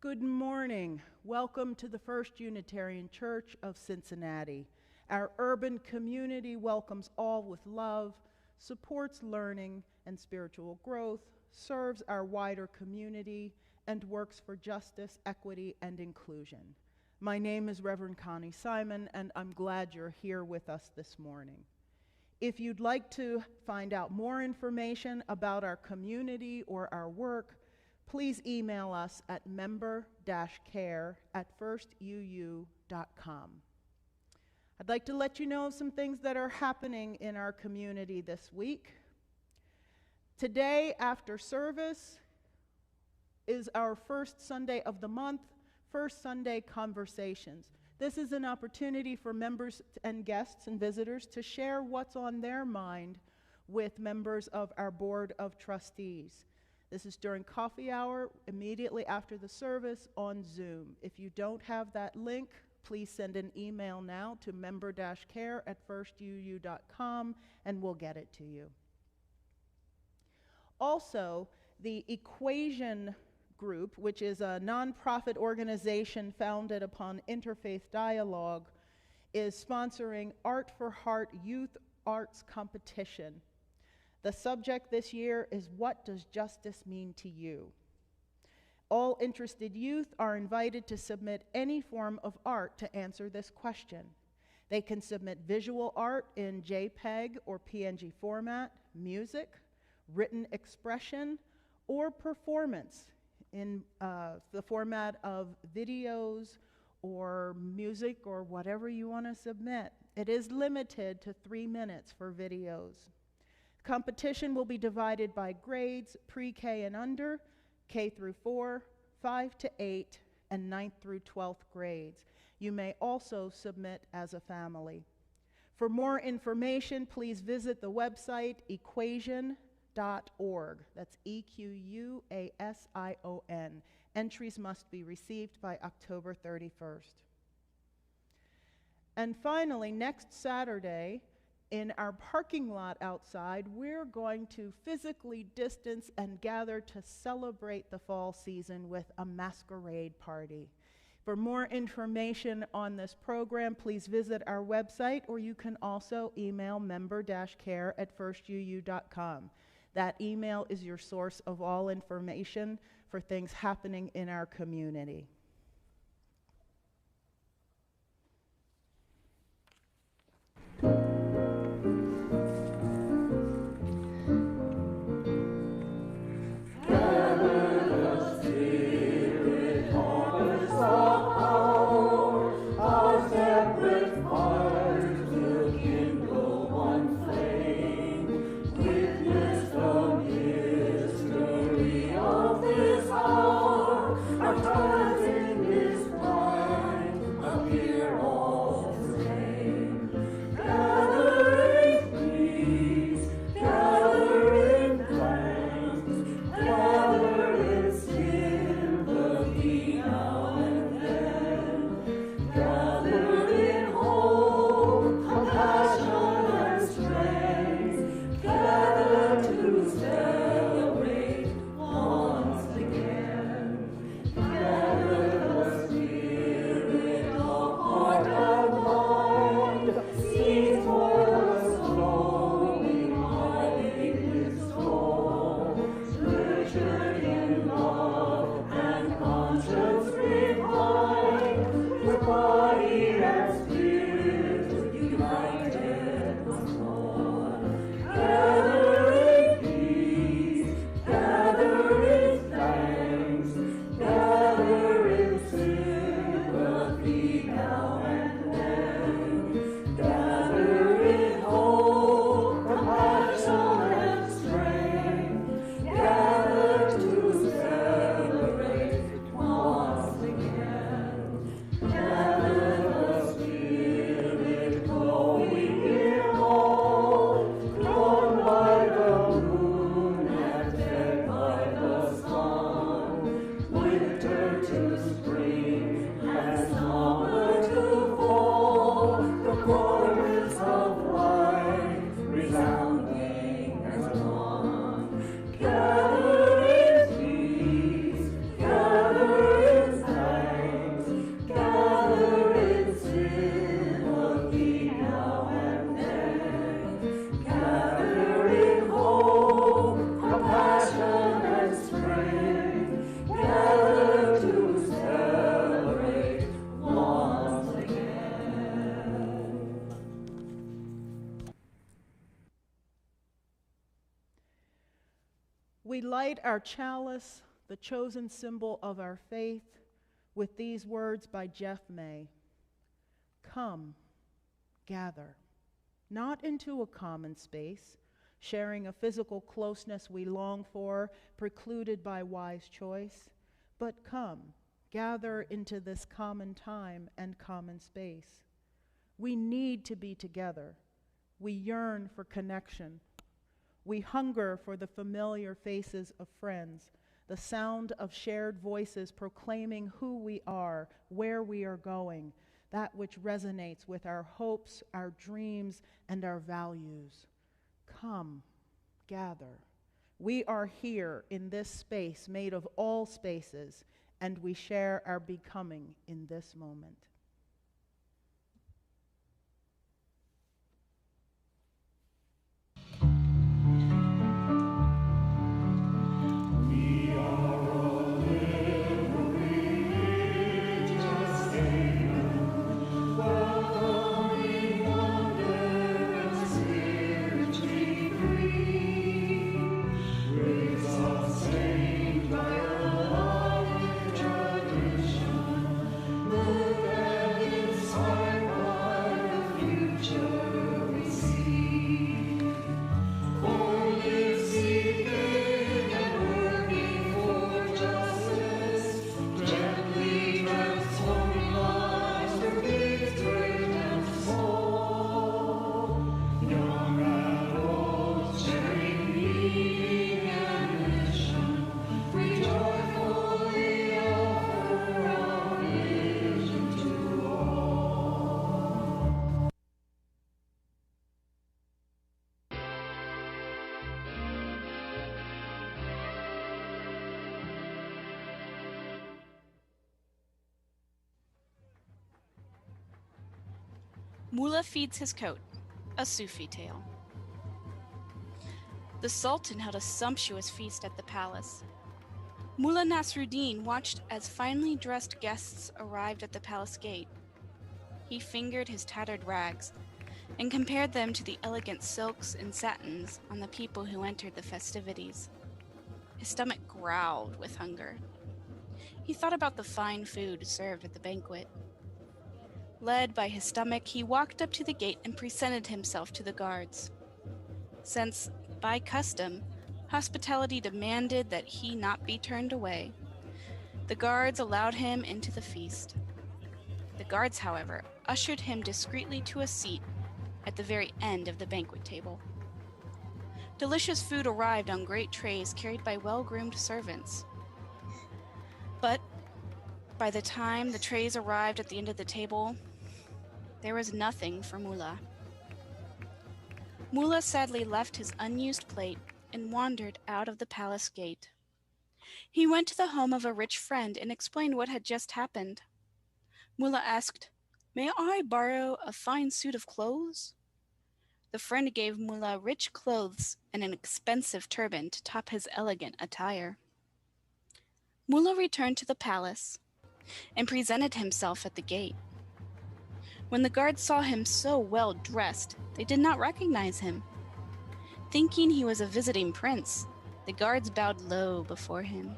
Good morning. Welcome to the First Unitarian Church of Cincinnati. Our urban community welcomes all with love, supports learning and spiritual growth, serves our wider community, and works for justice, equity, and inclusion. My name is Reverend Connie Simon, and I'm glad you're here with us this morning. If you'd like to find out more information about our community or our work, please email us at member-care@firstuu.com. I'd like to let you know of some things that are happening in our community this week. Today, after service, is our first Sunday of the month, First Sunday Conversations. This is an opportunity for members and guests and visitors to share what's on their mind with members of our Board of Trustees. This is during coffee hour, immediately after the service on Zoom. If you don't have that link, please send an email now to member-care@firstuu.com and we'll get it to you. Also, the Equation Group, which is a nonprofit organization founded upon interfaith dialogue, is sponsoring Art for Heart Youth Arts Competition. The subject this year is, what does justice mean to you? All interested youth are invited to submit any form of art to answer this question. They can submit visual art in JPEG or PNG format, music, written expression, or performance in the format of videos or music or whatever you want to submit. It is limited to 3 minutes for videos. Competition will be divided by grades, pre-K and under, K through 4, 5 to 8, and 9th through 12th grades. You may also submit as a family. For more information, please visit the website equation.org. That's EQUASION. Entries must be received by October 31st. And finally, next Saturday, in our parking lot outside, we're going to physically distance and gather to celebrate the fall season with a masquerade party. For more information on this program, please visit our website, or you can also email member-care@firstuu.com. That email is your source of all information for things happening in our community. Our We light our chalice, the chosen symbol of our faith, with these words by Jeff May. Come, gather, not into a common space, sharing a physical closeness we long for, precluded by wise choice, but come, gather into this common time and common space. We need to be together. We yearn for connection. We hunger for the familiar faces of friends, the sound of shared voices proclaiming who we are, where we are going, that which resonates with our hopes, our dreams, and our values. Come, gather. We are here in this space made of all spaces, and we share our becoming in this moment. Mullah feeds his coat, a Sufi tale. The Sultan held a sumptuous feast at the palace. Mullah Nasruddin watched as finely dressed guests arrived at the palace gate. He fingered his tattered rags and compared them to the elegant silks and satins on the people who entered the festivities. His stomach growled with hunger. He thought about the fine food served at the banquet. Led by his stomach, he walked up to the gate and presented himself to the guards. Since, by custom, hospitality demanded that he not be turned away, the guards allowed him into the feast. The guards, however, ushered him discreetly to a seat at the very end of the banquet table. Delicious food arrived on great trays carried by well-groomed servants. But by the time the trays arrived at the end of the table, there was nothing for Mullah. Mullah sadly left his unused plate and wandered out of the palace gate. He went to the home of a rich friend and explained what had just happened. Mullah asked, "May I borrow a fine suit of clothes?" The friend gave Mullah rich clothes and an expensive turban to top his elegant attire. Mullah returned to the palace and presented himself at the gate. When the guards saw him so well dressed, they did not recognize him. Thinking he was a visiting prince, the guards bowed low before him.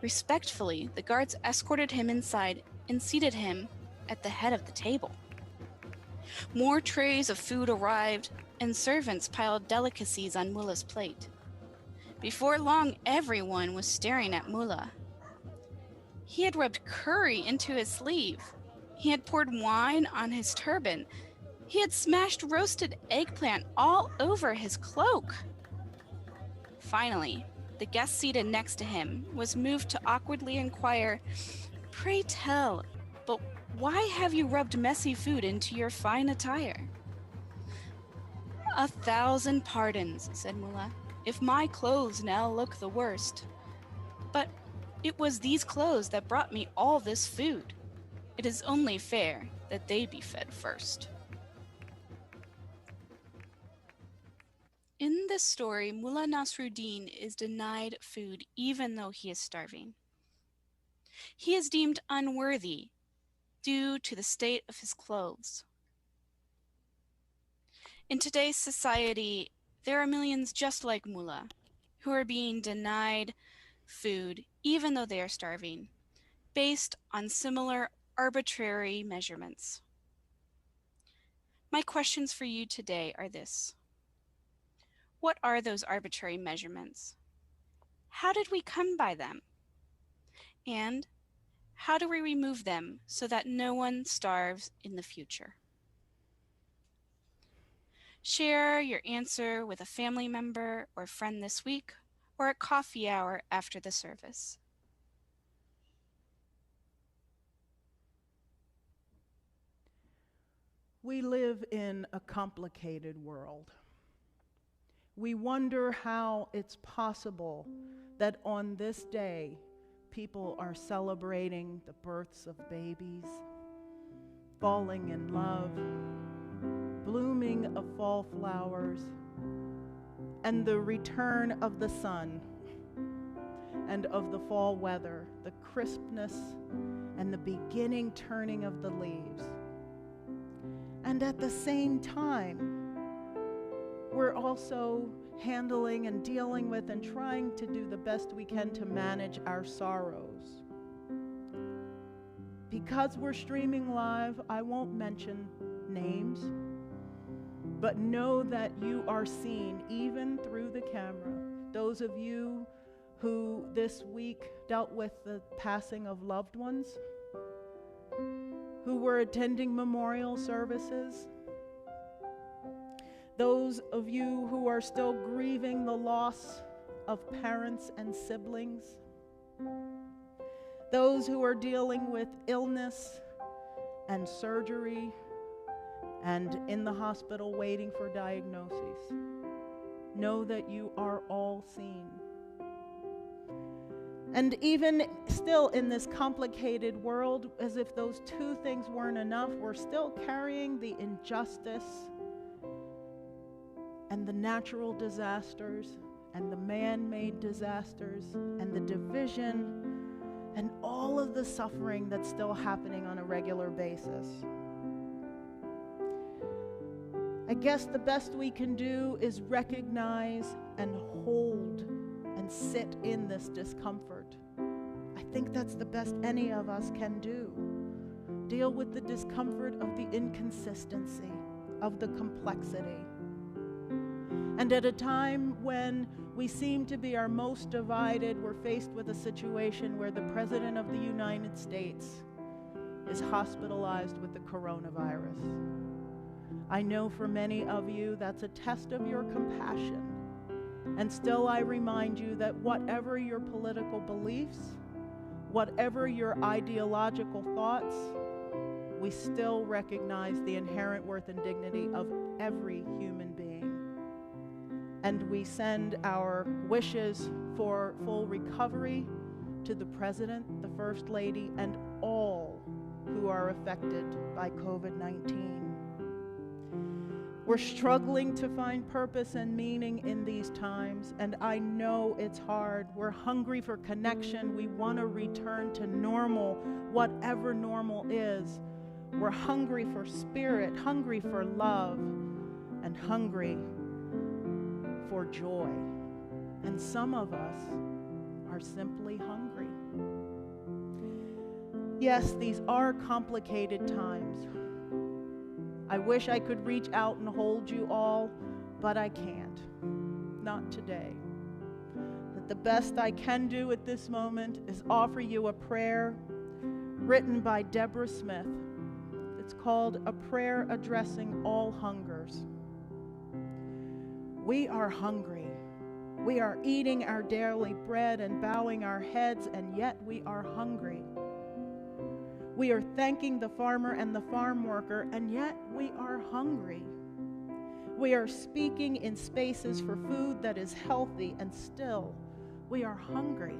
Respectfully, the guards escorted him inside and seated him at the head of the table. More trays of food arrived, and servants piled delicacies on Mullah's plate. Before long, everyone was staring at Mullah. He had rubbed curry into his sleeve. He had poured wine on his turban. He had smashed roasted eggplant all over his cloak. Finally, the guest seated next to him was moved to awkwardly inquire, "Pray tell, but why have you rubbed messy food into your fine attire?" "1,000 pardons," said Mullah, "if my clothes now look the worst. But it was these clothes that brought me all this food. It is only fair that they be fed first." In this story, Mullah Nasruddin is denied food even though he is starving. He is deemed unworthy due to the state of his clothes. In today's society, there are millions just like Mullah who are being denied food even though they are starving, based on similar arbitrary measurements. My questions for you today are this. What are those arbitrary measurements? How did we come by them? And how do we remove them so that no one starves in the future? Share your answer with a family member or friend this week or at coffee hour after the service. We live in a complicated world. We wonder how it's possible that on this day, people are celebrating the births of babies, falling in love, blooming of fall flowers, and the return of the sun and of the fall weather, the crispness and the beginning turning of the leaves. And at the same time, we're also handling and dealing with and trying to do the best we can to manage our sorrows. Because we're streaming live, I won't mention names, but know that you are seen even through the camera. Those of you who this week dealt with the passing of loved ones, who were attending memorial services, those of you who are still grieving the loss of parents and siblings, those who are dealing with illness and surgery and in the hospital waiting for diagnoses. Know that you are all seen. And even still in this complicated world, as if those two things weren't enough, we're still carrying the injustice and the natural disasters and the man-made disasters and the division and all of the suffering that's still happening on a regular basis. I guess the best we can do is recognize and hold and sit in this discomfort. I think that's the best any of us can do. Deal with the discomfort of the inconsistency, of the complexity. And at a time when we seem to be our most divided, we're faced with a situation where the President of the United States is hospitalized with the coronavirus. I know for many of you that's a test of your compassion. And still I remind you that whatever your political beliefs, whatever your ideological thoughts, we still recognize the inherent worth and dignity of every human being. And we send our wishes for full recovery to the President, the First Lady, and all who are affected by COVID-19. We're struggling to find purpose and meaning in these times, and I know it's hard. We're hungry for connection. We want to return to normal, whatever normal is. We're hungry for spirit, hungry for love, and hungry for joy. And some of us are simply hungry. Yes, these are complicated times. I wish I could reach out and hold you all, but I can't. Not today. But the best I can do at this moment is offer you a prayer written by Deborah Smith. It's called A Prayer Addressing All Hungers. We are hungry. We are eating our daily bread and bowing our heads, and yet we are hungry. We are thanking the farmer and the farm worker, and yet we are hungry. We are speaking in spaces for food that is healthy, and still we are hungry.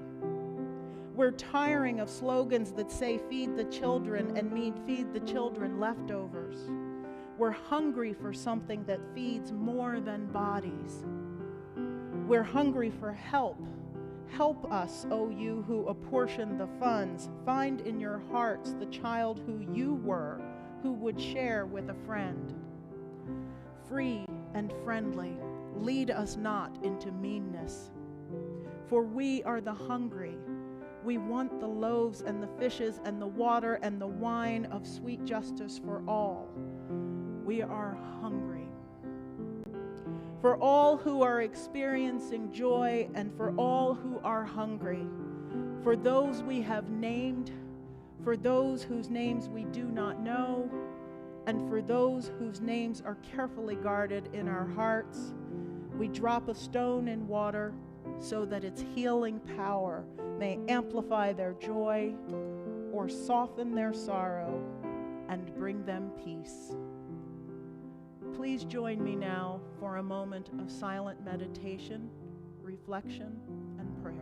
We're tiring of slogans that say feed the children and mean feed the children leftovers. We're hungry for something that feeds more than bodies. We're hungry for help. Help us, O you who apportion the funds. Find in your hearts the child who you were, who would share with a friend. Free and friendly, lead us not into meanness. For we are the hungry. We want the loaves and the fishes and the water and the wine of sweet justice for all. We are hungry. For all who are experiencing joy and for all who are hungry, for those we have named, for those whose names we do not know, and for those whose names are carefully guarded in our hearts, we drop a stone in water so that its healing power may amplify their joy or soften their sorrow and bring them peace. Please join me now for a moment of silent meditation, reflection, and prayer.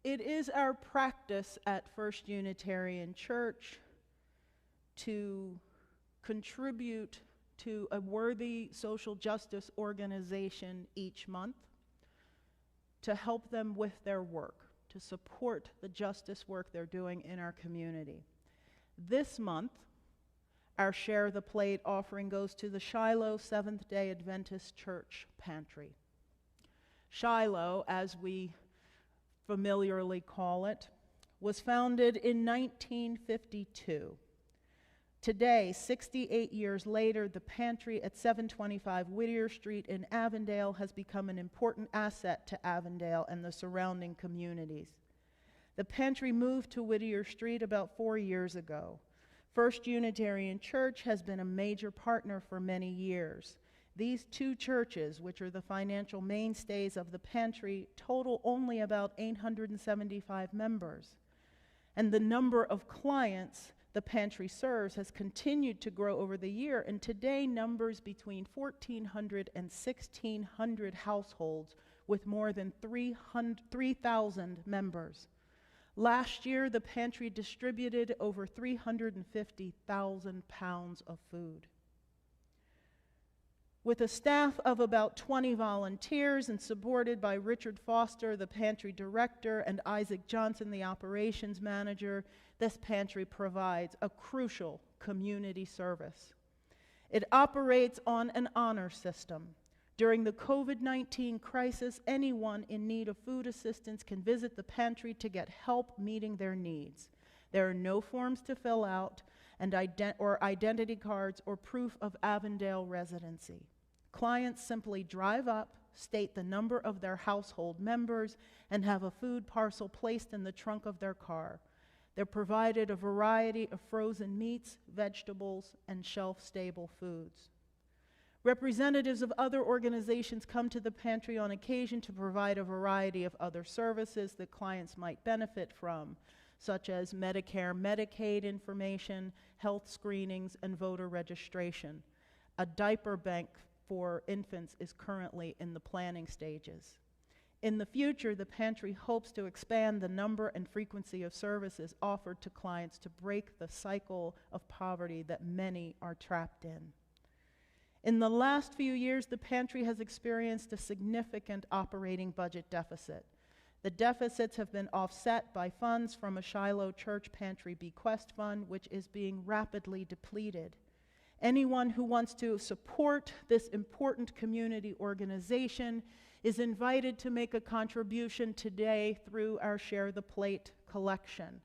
It is our practice at First Unitarian Church to contribute to a worthy social justice organization each month to help them with their work, to support the justice work they're doing in our community. This month, our Share the Plate offering goes to the Shiloh Seventh-day Adventist Church Pantry. Shiloh, as we familiarly call it, was founded in 1952. Today, 68 years later, the pantry at 725 Whittier Street in Avondale has become an important asset to Avondale and the surrounding communities. The pantry moved to Whittier Street about 4 years ago. First Unitarian Church has been a major partner for many years. These two churches, which are the financial mainstays of the pantry, total only about 875 members. And the number of clients the pantry serves has continued to grow over the year, and today numbers between 1,400 and 1,600 households with more than 3,000 members. Last year, the pantry distributed over 350,000 pounds of food. With a staff of about 20 volunteers and supported by Richard Foster, the pantry director, and Isaac Johnson, the operations manager, this pantry provides a crucial community service. It operates on an honor system. During the COVID-19 crisis, anyone in need of food assistance can visit the pantry to get help meeting their needs. There are no forms to fill out or identity cards or proof of Avondale residency. Clients simply drive up, state the number of their household members, and have a food parcel placed in the trunk of their car. They're provided a variety of frozen meats, vegetables, and shelf-stable foods. Representatives of other organizations come to the pantry on occasion to provide a variety of other services that clients might benefit from, such as Medicare, Medicaid information, health screenings, and voter registration. A diaper bank for infants is currently in the planning stages. In the future, the pantry hopes to expand the number and frequency of services offered to clients to break the cycle of poverty that many are trapped in. In the last few years, the pantry has experienced a significant operating budget deficit. The deficits have been offset by funds from a Shiloh Church Pantry Bequest Fund, which is being rapidly depleted. Anyone who wants to support this important community organization is invited to make a contribution today through our Share the Plate collection.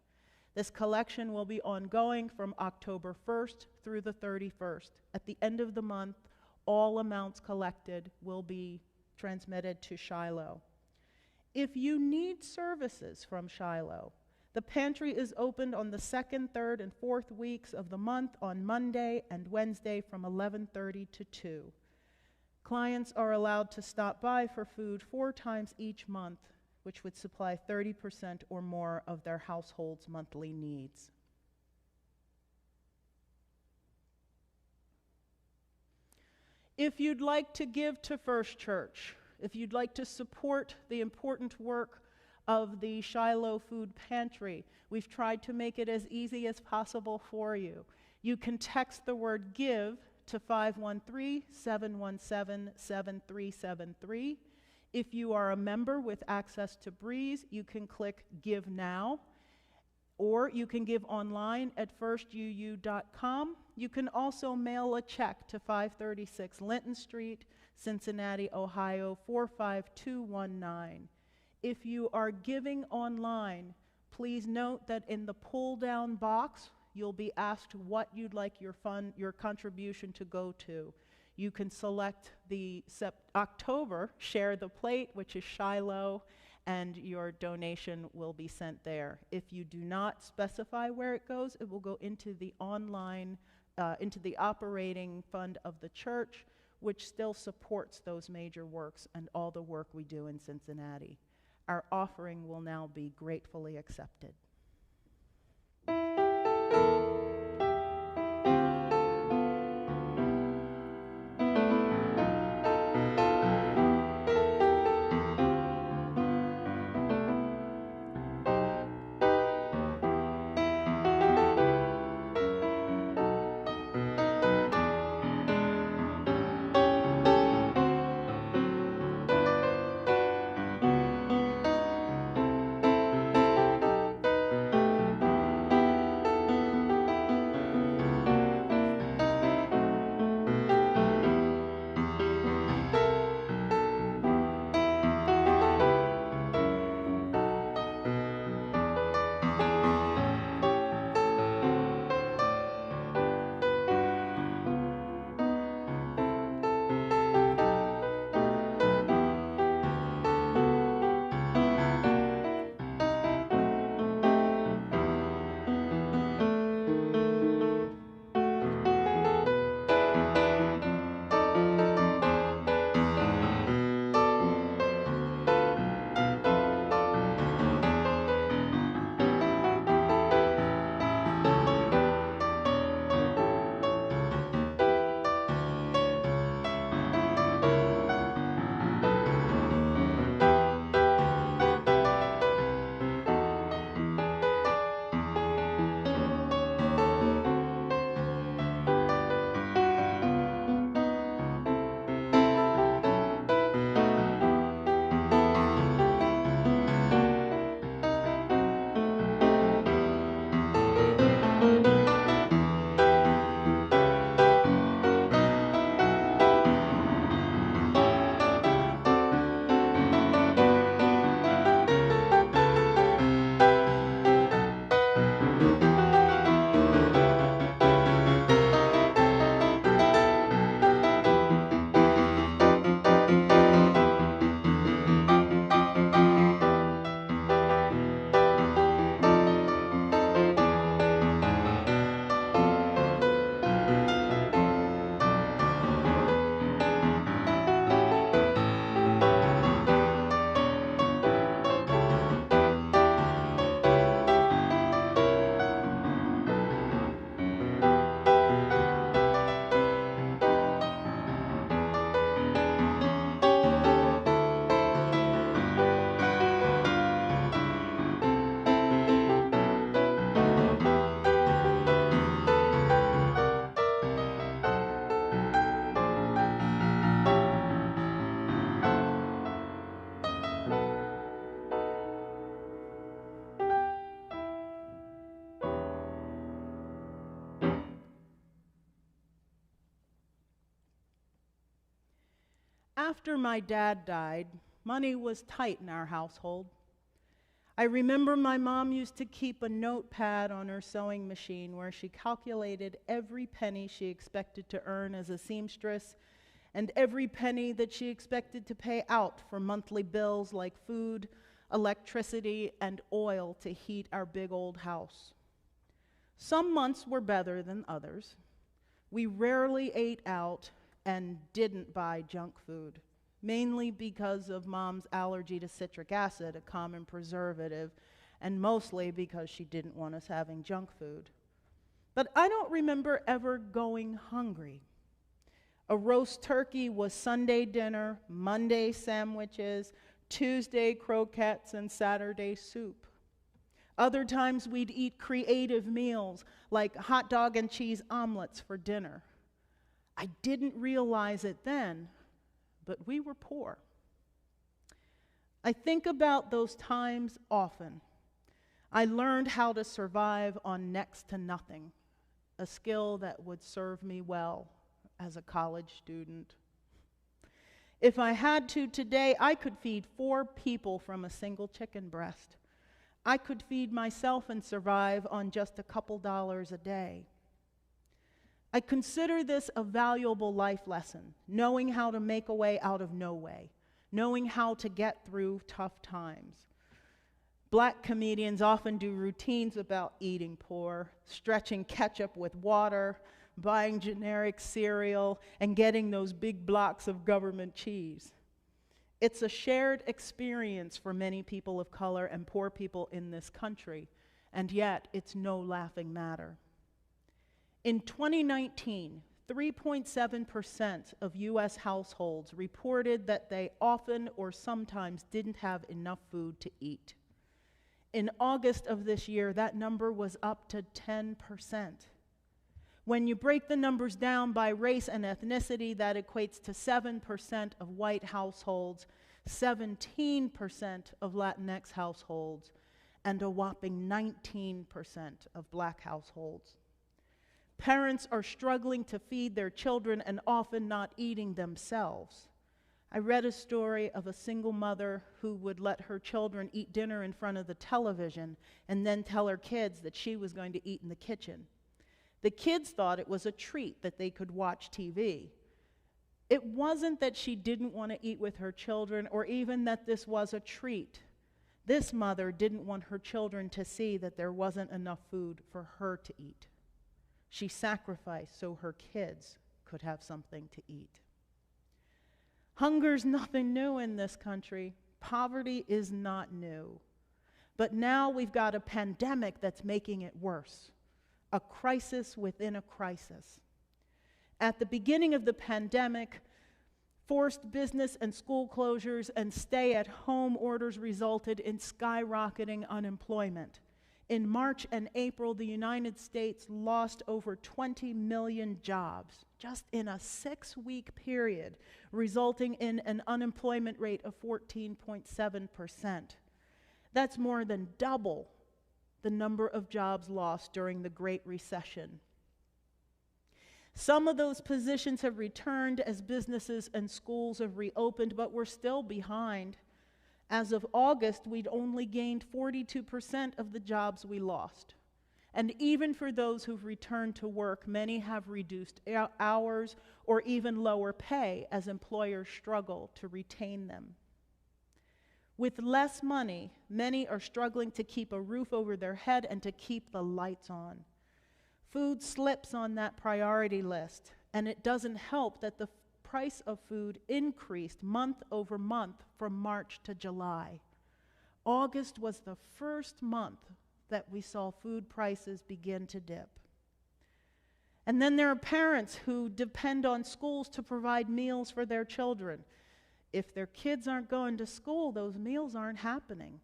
This collection will be ongoing from October 1st through the 31st. At the end of the month, all amounts collected will be transmitted to Shiloh. If you need services from Shiloh, the pantry is opened on the 2nd, 3rd, and 4th weeks of the month on Monday and Wednesday from 11:30 to 2. Clients are allowed to stop by for food 4 times each month, which would supply 30% or more of their household's monthly needs. If you'd like to give to First Church, if you'd like to support the important work of the Shiloh Food Pantry, we've tried to make it as easy as possible for you. You can text the word GIVE to 513-717-7373. If you are a member with access to Breeze, you can click Give Now, or you can give online at firstuu.com. You can also mail a check to 536 Linton Street, Cincinnati, Ohio, 45219. If you are giving online, please note that in the pull-down box, you'll be asked what you'd like your contribution to go to. You can select the October Share the Plate, which is Shiloh, and your donation will be sent there. If you do not specify where it goes, it will go into the online, into the operating fund of the church, which still supports those major works and all the work we do in Cincinnati. Our offering will now be gratefully accepted. After my dad died, money was tight in our household. I remember my mom used to keep a notepad on her sewing machine where she calculated every penny she expected to earn as a seamstress and every penny that she expected to pay out for monthly bills like food, electricity, and oil to heat our big old house. Some months were better than others. We rarely ate out and didn't buy junk food, mainly because of Mom's allergy to citric acid, a common preservative, and mostly because she didn't want us having junk food. But I don't remember ever going hungry. A roast turkey was Sunday dinner, Monday sandwiches, Tuesday croquettes, and Saturday soup. Other times we'd eat creative meals like hot dog and cheese omelets for dinner. I didn't realize it then, but we were poor. I think about those times often. I learned how to survive on next to nothing, a skill that would serve me well as a college student. If I had to today, I could feed 4 people from a single chicken breast. I could feed myself and survive on just a couple dollars a day. I consider this a valuable life lesson, knowing how to make a way out of no way, knowing how to get through tough times. Black comedians often do routines about eating poor, stretching ketchup with water, buying generic cereal, and getting those big blocks of government cheese. It's a shared experience for many people of color and poor people in this country, and yet it's no laughing matter. In 2019, 3.7% of U.S. households reported that they often or sometimes didn't have enough food to eat. In August of this year, that number was up to 10%. When you break the numbers down by race and ethnicity, that equates to 7% of white households, 17% of Latinx households, and a whopping 19% of black households. Parents are struggling to feed their children and often not eating themselves. I read a story of a single mother who would let her children eat dinner in front of the television and then tell her kids that she was going to eat in the kitchen. The kids thought it was a treat that they could watch TV. It wasn't that she didn't want to eat with her children or even that this was a treat. This mother didn't want her children to see that there wasn't enough food for her to eat. She sacrificed so her kids could have something to eat. Hunger's nothing new in this country. Poverty is not new. But now we've got a pandemic that's making it worse. A crisis within a crisis. At the beginning of the pandemic, forced business and school closures and stay-at-home orders resulted in skyrocketing unemployment. In March and April, the United States lost over 20 million jobs just in a 6-week period, resulting in an unemployment rate of 14.7%. That's more than double the number of jobs lost during the Great Recession. Some of those positions have returned as businesses and schools have reopened, but we're still behind. As of August, we'd only gained 42% of the jobs we lost. And even for those who've returned to work, many have reduced hours or even lower pay as employers struggle to retain them. With less money, many are struggling to keep a roof over their head and to keep the lights on. Food slips on that priority list, and it doesn't help that the price of food increased month over month from March to July. August was the first month that we saw food prices begin to dip. And then there are parents who depend on schools to provide meals for their children. If their kids aren't going to school, those meals aren't happening.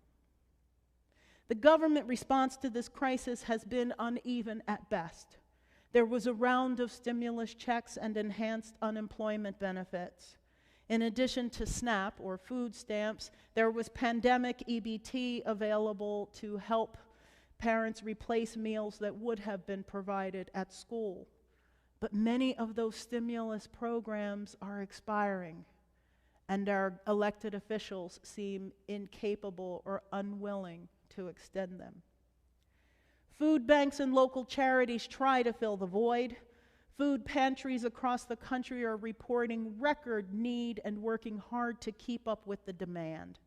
The government response to this crisis has been uneven at best. There was a round of stimulus checks and enhanced unemployment benefits. In addition to SNAP, or food stamps, there was pandemic EBT available to help parents replace meals that would have been provided at school. But many of those stimulus programs are expiring. and our elected officials seem incapable or unwilling to extend them. Food banks and local charities try to fill the void. Food pantries across the country are reporting record need and working hard to keep up with the demand.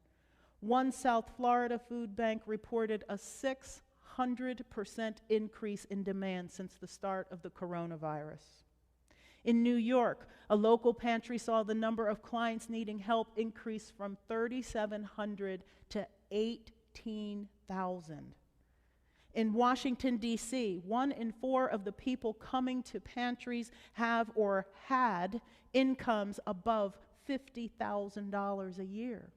One South Florida food bank reported a 600% increase in demand since the start of the coronavirus. In New York, a local pantry saw the number of clients needing help increase from 3,700 to 18,000. In Washington, D.C., 1 in 4 of the people coming to pantries have or had incomes above $50,000 a year.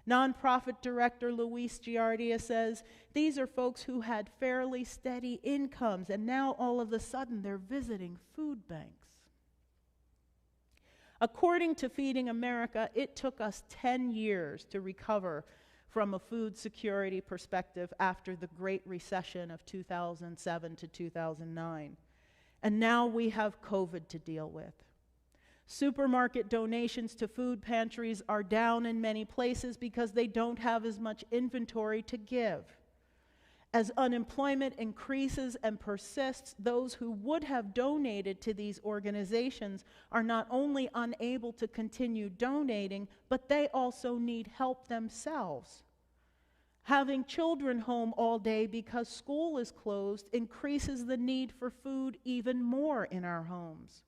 Nonprofit director Luis Giardia says these are folks who had fairly steady incomes, and now all of a sudden they're visiting food banks. According to Feeding America, it took us 10 years to recover from a food security perspective after the Great Recession of 2007 to 2009. And now we have COVID to deal with. Supermarket donations to food pantries are down in many places because they don't have as much inventory to give. As unemployment increases and persists, those who would have donated to these organizations are not only unable to continue donating, but they also need help themselves. Having children home all day because school is closed increases the need for food even more in our homes.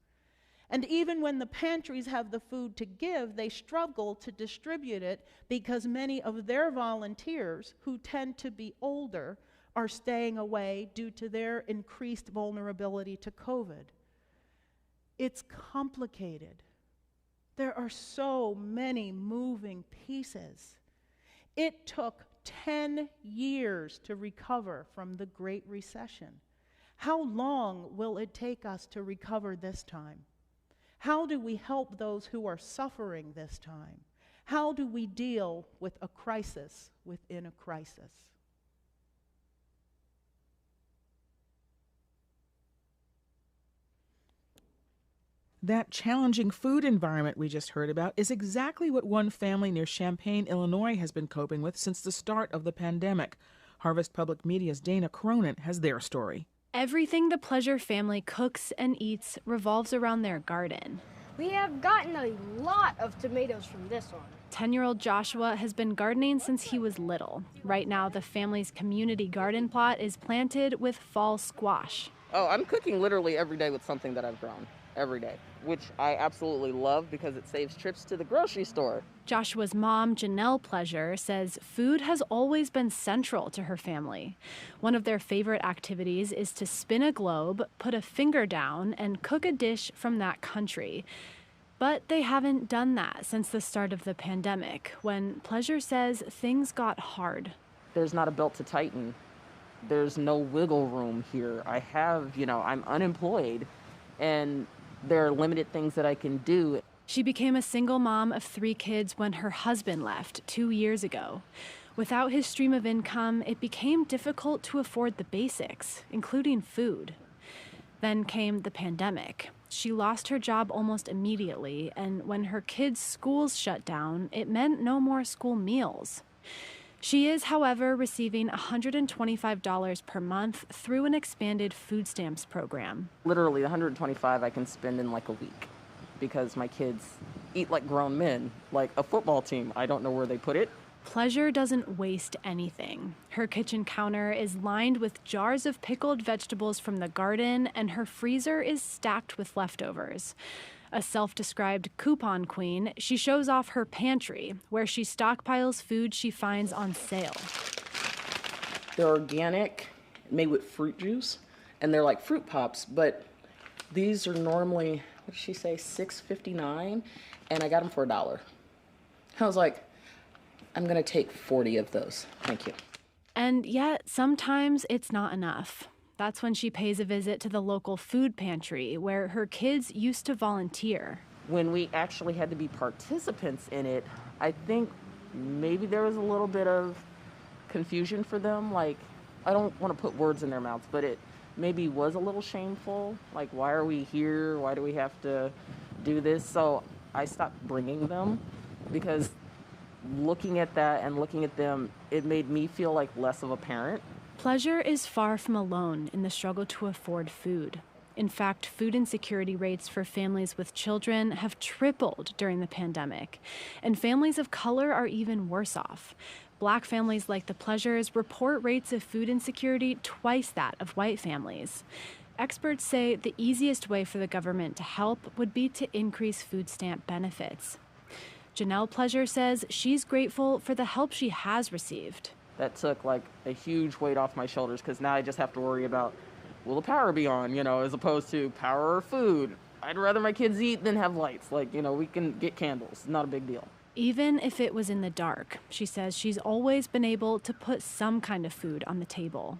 And even when the pantries have the food to give, they struggle to distribute it because many of their volunteers, who tend to be older, are staying away due to their increased vulnerability to COVID. It's complicated. There are so many moving pieces. It took 10 years to recover from the Great Recession. How long will it take us to recover this time? How do we help those who are suffering this time? How do we deal with a crisis within a crisis? That challenging food environment we just heard about is exactly what one family near Champaign, Illinois has been coping with since the start of the pandemic. Harvest Public Media's Dana Cronin has their story. Everything the Pleasure family cooks and eats revolves around their garden. We have gotten a lot of tomatoes from this one. 10-year-old Joshua has been gardening since he was little. Right now, the family's community garden plot is planted with fall squash. Oh, I'm cooking literally every day with something that I've grown. Every day, which I absolutely love because it saves trips to the grocery store. Joshua's mom, Janelle Pleasure, says food has always been central to her family. One of their favorite activities is to spin a globe, put a finger down, and cook a dish from that country. But they haven't done that since the start of the pandemic, when Pleasure says things got hard. There's not a belt to tighten. There's no wiggle room here. I'm unemployed, and there are limited things that I can do. She became a single mom of 3 kids when her husband left 2 years ago. Without his stream of income, it became difficult to afford the basics, including food. Then came the pandemic. She lost her job almost immediately, and when her kids' schools shut down, it meant no more school meals. She is, however, receiving $125 per month through an expanded food stamps program. Literally, $125 I can spend in like a week because my kids eat like grown men, like a football team. I don't know where they put it. Pleasure doesn't waste anything. Her kitchen counter is lined with jars of pickled vegetables from the garden, and her freezer is stacked with leftovers. A self-described coupon queen, she shows off her pantry, where she stockpiles food she finds on sale. They're organic, made with fruit juice, and they're like fruit pops, but these are normally, what did she say, $6.59, and I got them for $1. I was like, I'm gonna take 40 of those, thank you. And yet, sometimes it's not enough. That's when she pays a visit to the local food pantry, where her kids used to volunteer. When we actually had to be participants in it, I think maybe there was a little bit of confusion for them. Like, I don't want to put words in their mouths, but it maybe was a little shameful. Like, why are we here? Why do we have to do this? So I stopped bringing them because looking at that and looking at them, it made me feel like less of a parent. Pleasure is far from alone in the struggle to afford food. In fact, food insecurity rates for families with children have tripled during the pandemic, and families of color are even worse off. Black families like the Pleasures report rates of food insecurity twice that of white families. Experts say the easiest way for the government to help would be to increase food stamp benefits. Janelle Pleasure says she's grateful for the help she has received. That took like a huge weight off my shoulders, because now I just have to worry about, will the power be on, as opposed to power or food. I'd rather my kids eat than have lights. We can get candles, not a big deal. Even if it was in the dark, she says she's always been able to put some kind of food on the table.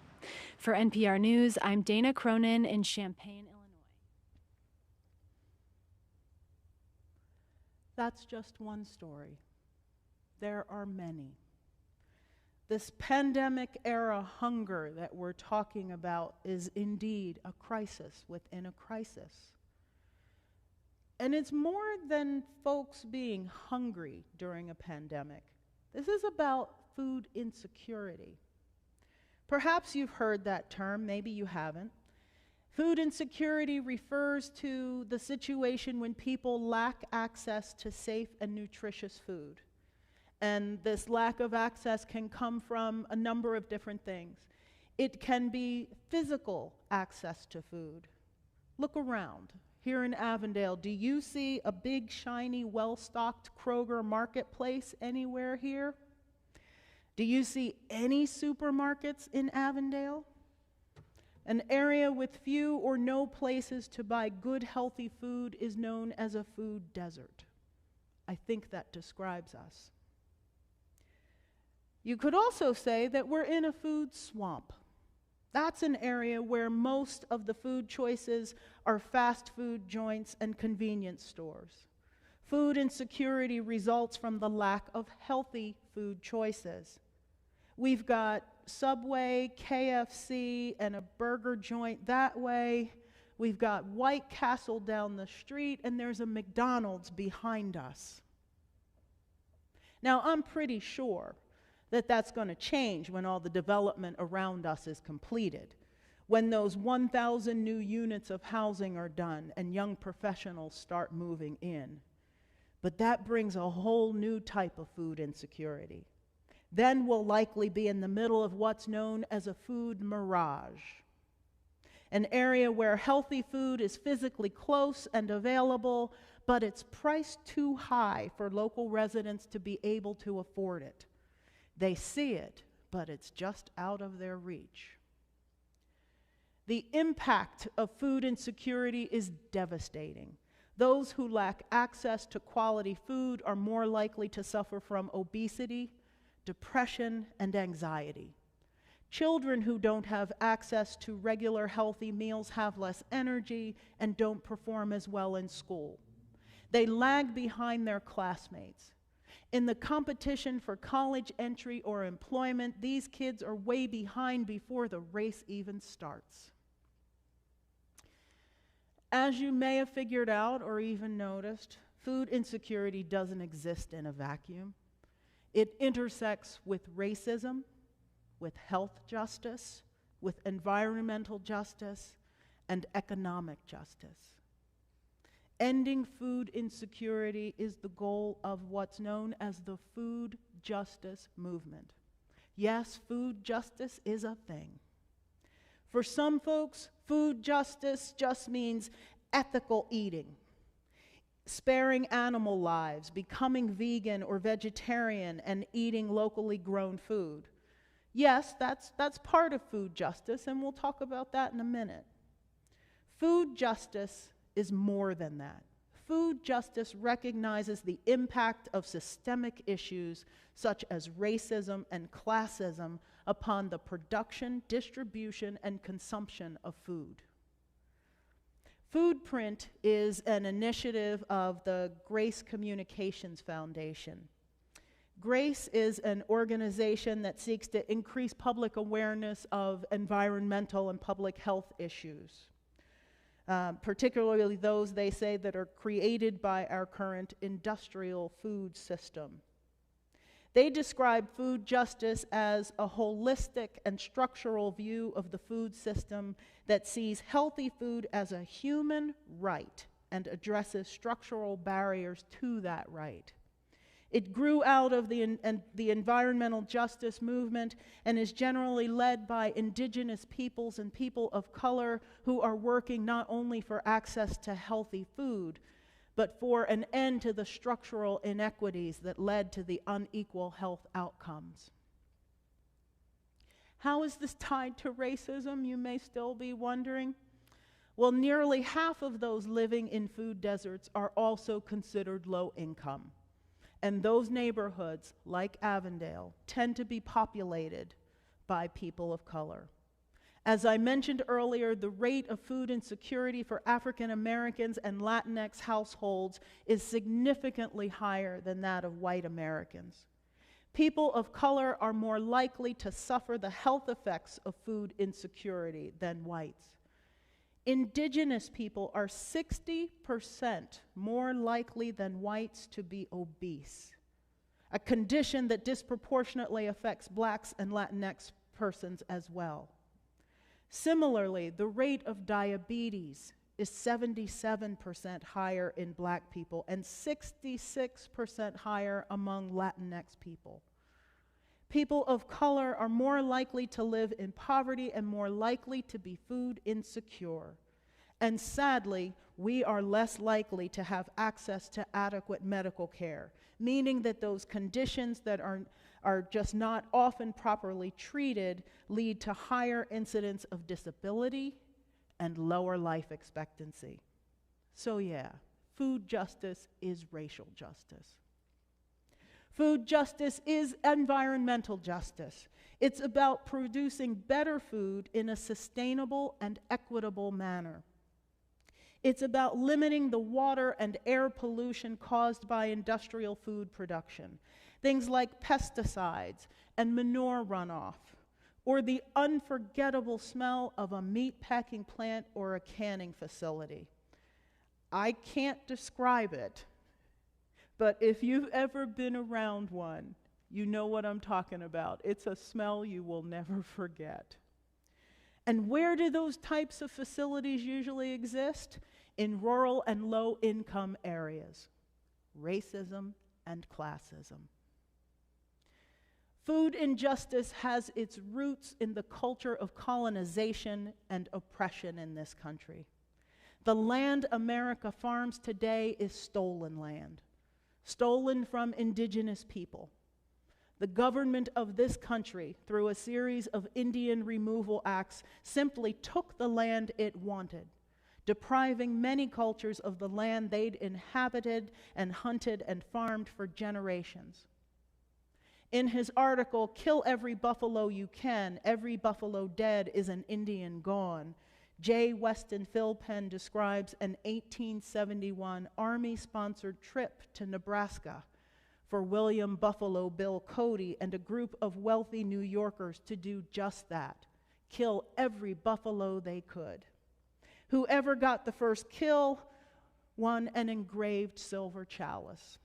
For NPR News, I'm Dana Cronin in Champaign, Illinois. That's just one story. There are many. This pandemic-era hunger that we're talking about is indeed a crisis within a crisis. And it's more than folks being hungry during a pandemic. This is about food insecurity. Perhaps you've heard that term, maybe you haven't. Food insecurity refers to the situation when people lack access to safe and nutritious food. And this lack of access can come from a number of different things. It can be physical access to food. Look around. Here in Avondale, do you see a big, shiny, well-stocked Kroger marketplace anywhere here? Do you see any supermarkets in Avondale? An area with few or no places to buy good, healthy food is known as a food desert. I think that describes us. You could also say that we're in a food swamp. That's an area where most of the food choices are fast food joints and convenience stores. Food insecurity results from the lack of healthy food choices. We've got Subway, KFC, and a burger joint that way. We've got White Castle down the street, and there's a McDonald's behind us. Now, I'm pretty sure that that's going to change when all the development around us is completed, when those 1,000 new units of housing are done and young professionals start moving in. But that brings a whole new type of food insecurity. Then we'll likely be in the middle of what's known as a food mirage, an area where healthy food is physically close and available, but it's priced too high for local residents to be able to afford it. They see it, but it's just out of their reach. The impact of food insecurity is devastating. Those who lack access to quality food are more likely to suffer from obesity, depression, and anxiety. Children who don't have access to regular healthy meals have less energy and don't perform as well in school. They lag behind their classmates. In the competition for college entry or employment, these kids are way behind before the race even starts. As you may have figured out or even noticed, food insecurity doesn't exist in a vacuum. It intersects with racism, with health justice, with environmental justice, and economic justice. Ending food insecurity is the goal of what's known as the food justice movement. Yes, food justice is a thing. For some folks, food justice just means ethical eating, sparing animal lives, becoming vegan or vegetarian, and eating locally grown food. Yes, that's part of food justice, and we'll talk about that in a minute. Food justice is more than that. Food justice recognizes the impact of systemic issues such as racism and classism upon the production, distribution, and consumption of food. Foodprint is an initiative of the Grace Communications Foundation. Grace is an organization that seeks to increase public awareness of environmental and public health issues. particularly those, they say, that are created by our current industrial food system. They describe food justice as a holistic and structural view of the food system that sees healthy food as a human right and addresses structural barriers to that right. It grew out of the environmental justice movement and is generally led by indigenous peoples and people of color who are working not only for access to healthy food, but for an end to the structural inequities that led to the unequal health outcomes. How is this tied to racism, you may still be wondering? Well, nearly half of those living in food deserts are also considered low income. And those neighborhoods, like Avondale, tend to be populated by people of color. As I mentioned earlier, the rate of food insecurity for African Americans and Latinx households is significantly higher than that of white Americans. People of color are more likely to suffer the health effects of food insecurity than whites. Indigenous people are 60% more likely than whites to be obese, a condition that disproportionately affects blacks and Latinx persons as well. Similarly, the rate of diabetes is 77% higher in black people and 66% higher among Latinx people. People of color are more likely to live in poverty and more likely to be food insecure. And sadly, we are less likely to have access to adequate medical care, meaning that those conditions that are just not often properly treated lead to higher incidence of disability and lower life expectancy. So yeah, food justice is racial justice. Food justice is environmental justice. It's about producing better food in a sustainable and equitable manner. It's about limiting the water and air pollution caused by industrial food production, things like pesticides and manure runoff, or the unforgettable smell of a meat packing plant or a canning facility. I can't describe it, but if you've ever been around one, you know what I'm talking about. It's a smell you will never forget. And where do those types of facilities usually exist? In rural and low-income areas. Racism and classism. Food injustice has its roots in the culture of colonization and oppression in this country. The land America farms today is stolen land, stolen from indigenous people. The government of this country, through a series of Indian removal acts, simply took the land it wanted, depriving many cultures of the land they'd inhabited and hunted and farmed for generations. In his article, "Kill Every Buffalo You Can, Every Buffalo Dead is an Indian Gone," J. Weston Philpen describes an 1871 Army-sponsored trip to Nebraska for William Buffalo Bill Cody and a group of wealthy New Yorkers to do just that, kill every buffalo they could. Whoever got the first kill won an engraved silver chalice.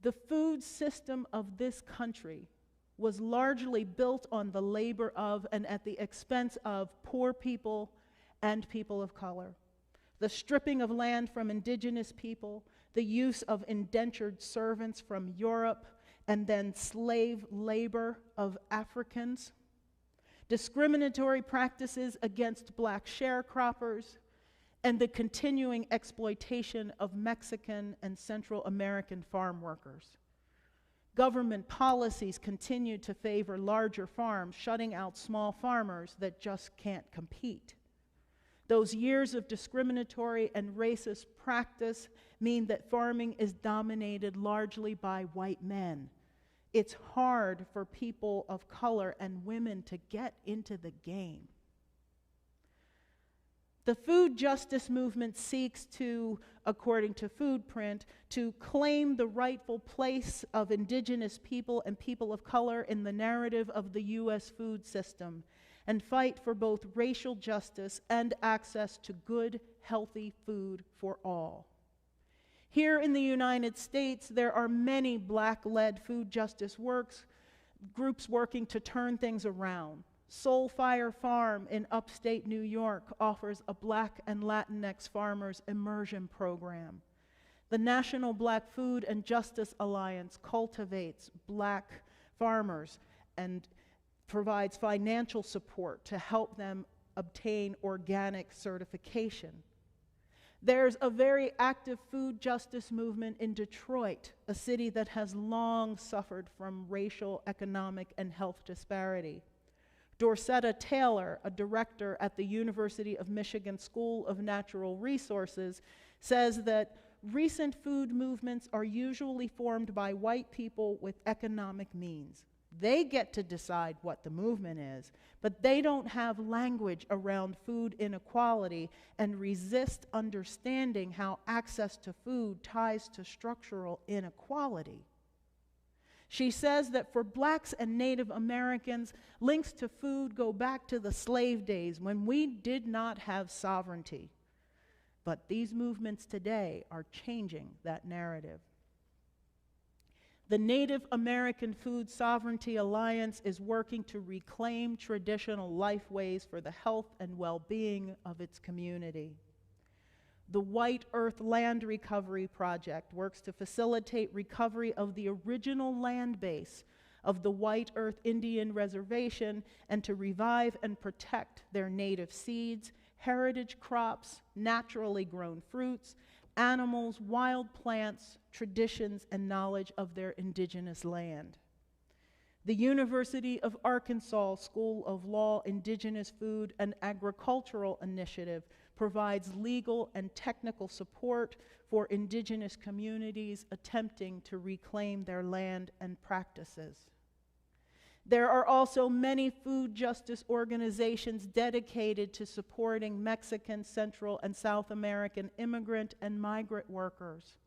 The food system of this country was largely built on the labor of and at the expense of poor people and people of color. The stripping of land from indigenous people, the use of indentured servants from Europe, and then slave labor of Africans, discriminatory practices against black sharecroppers, and the continuing exploitation of Mexican and Central American farm workers. Government policies continue to favor larger farms, shutting out small farmers that just can't compete. Those years of discriminatory and racist practice mean that farming is dominated largely by white men. It's hard for people of color and women to get into the game. The food justice movement seeks to, according to Foodprint, to claim the rightful place of indigenous people and people of color in the narrative of the U.S. food system, and fight for both racial justice and access to good, healthy food for all. Here in the United States, there are many Black-led food justice groups working to turn things around. Soulfire Farm in upstate New York offers a Black and Latinx farmers immersion program. The National Black Food and Justice Alliance cultivates Black farmers and provides financial support to help them obtain organic certification. There's a very active food justice movement in Detroit, a city that has long suffered from racial, economic, and health disparity. Dorcetta Taylor, a director at the University of Michigan School of Natural Resources, says that recent food movements are usually formed by white people with economic means. They get to decide what the movement is, but they don't have language around food inequality and resist understanding how access to food ties to structural inequality. She says that for Blacks and Native Americans, links to food go back to the slave days when we did not have sovereignty. But these movements today are changing that narrative. The Native American Food Sovereignty Alliance is working to reclaim traditional lifeways for the health and well-being of its community. The White Earth Land Recovery Project works to facilitate recovery of the original land base of the White Earth Indian Reservation and to revive and protect their native seeds, heritage crops, naturally grown fruits, animals, wild plants, traditions, and knowledge of their indigenous land. The University of Arkansas School of Law Indigenous Food and Agricultural Initiative provides legal and technical support for indigenous communities attempting to reclaim their land and practices. There are also many food justice organizations dedicated to supporting Mexican, Central, and South American immigrant and migrant workers.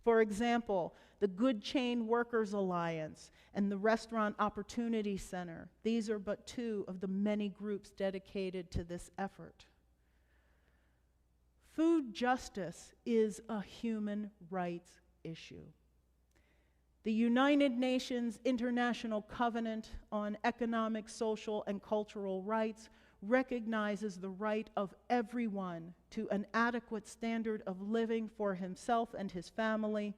For example, the Good Chain Workers Alliance and the Restaurant Opportunity Center. These are but two of the many groups dedicated to this effort. Food justice is a human rights issue. The United Nations International Covenant on Economic, Social, and Cultural Rights recognizes the right of everyone to an adequate standard of living for himself and his family,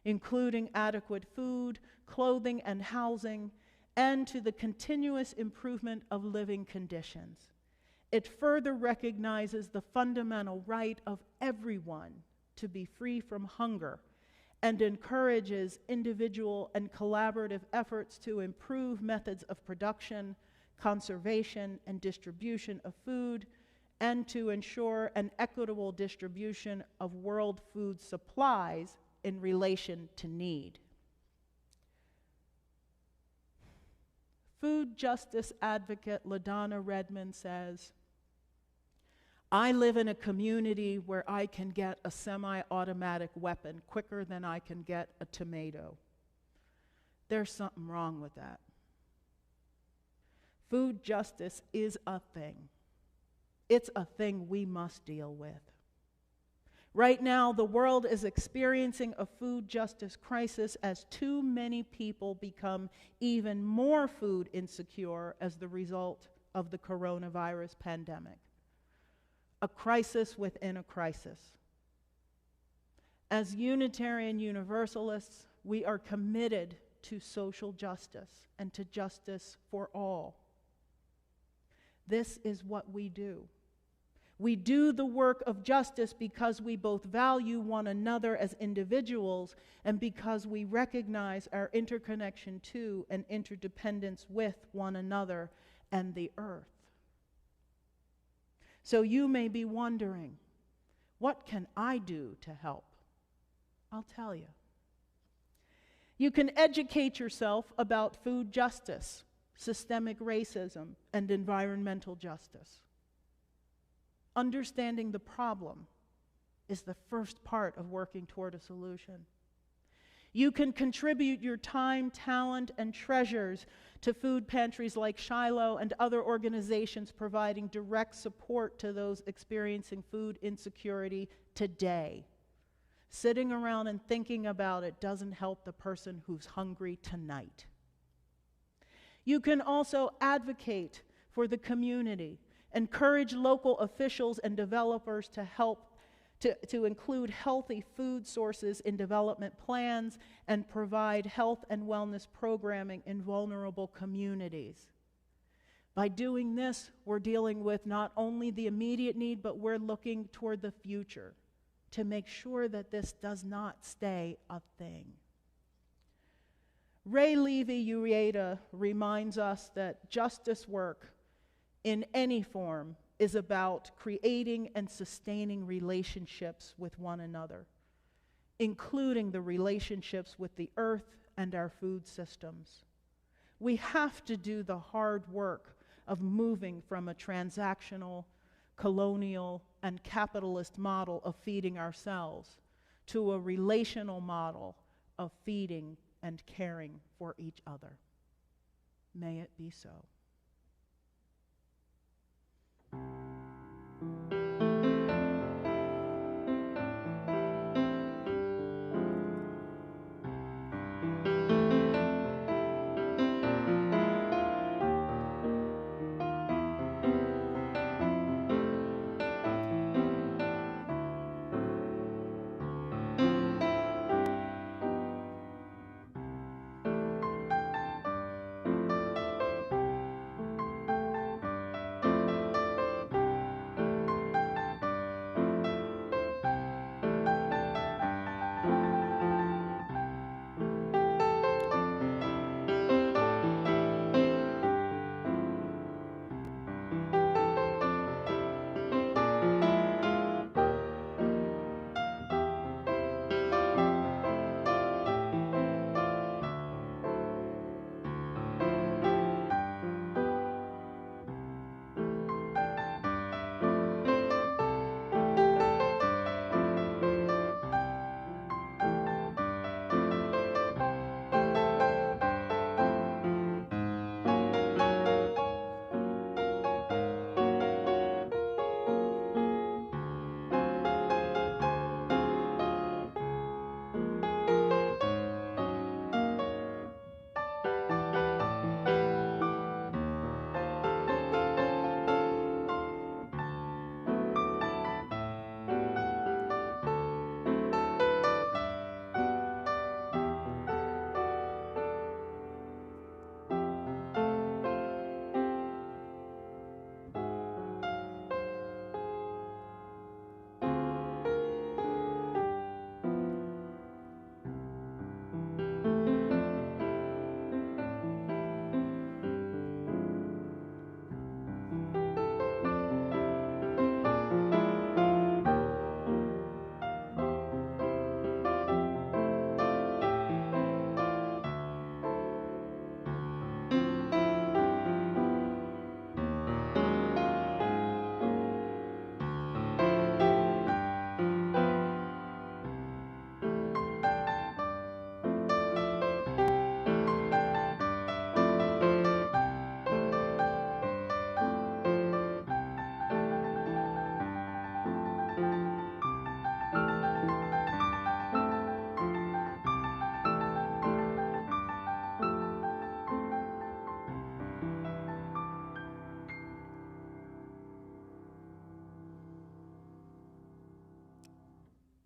including adequate food, clothing, and housing, and to the continuous improvement of living conditions. It further recognizes the fundamental right of everyone to be free from hunger and encourages individual and collaborative efforts to improve methods of production, conservation, and distribution of food, and to ensure an equitable distribution of world food supplies in relation to need. Food justice advocate LaDonna Redmond says, "I live in a community where I can get a semi-automatic weapon quicker than I can get a tomato. There's something wrong with that." Food justice is a thing. It's a thing we must deal with. Right now, the world is experiencing a food justice crisis as too many people become even more food insecure as the result of the coronavirus pandemic. A crisis within a crisis. As Unitarian Universalists, we are committed to social justice and to justice for all. This is what we do. We do the work of justice because we both value one another as individuals and because we recognize our interconnection to and interdependence with one another and the earth. So you may be wondering, what can I do to help? I'll tell you. You can educate yourself about food justice, systemic racism, and environmental justice. Understanding the problem is the first part of working toward a solution. You can contribute your time, talent, and treasures to food pantries like Shiloh and other organizations providing direct support to those experiencing food insecurity today. Sitting around and thinking about it doesn't help the person who's hungry tonight. You can also advocate for the community, encourage local officials and developers to help to include healthy food sources in development plans and provide health and wellness programming in vulnerable communities. By doing this, we're dealing with not only the immediate need, but we're looking toward the future to make sure that this does not stay a thing. Ray Levy Urieta reminds us that justice work in any form is about creating and sustaining relationships with one another, including the relationships with the earth and our food systems. We have to do the hard work of moving from a transactional, colonial, and capitalist model of feeding ourselves to a relational model of feeding and caring for each other. May it be so.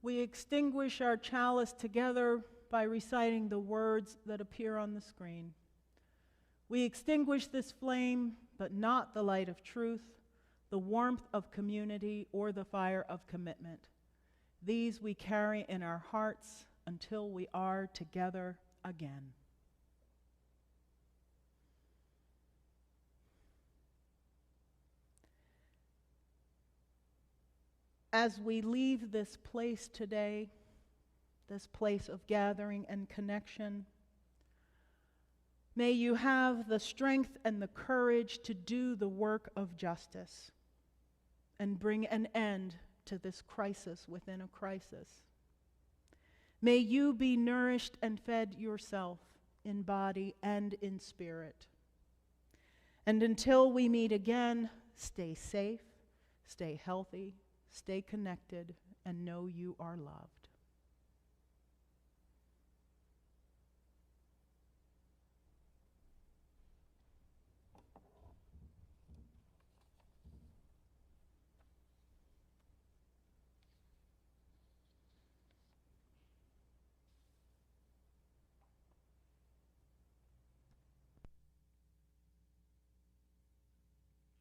We extinguish our chalice together by reciting the words that appear on the screen. We extinguish this flame, but not the light of truth, the warmth of community, or the fire of commitment. These we carry in our hearts until we are together again. As we leave this place today, this place of gathering and connection, may you have the strength and the courage to do the work of justice and bring an end to this crisis within a crisis. May you be nourished and fed yourself in body and in spirit. And until we meet again, stay safe, stay healthy, stay connected, and know you are loved.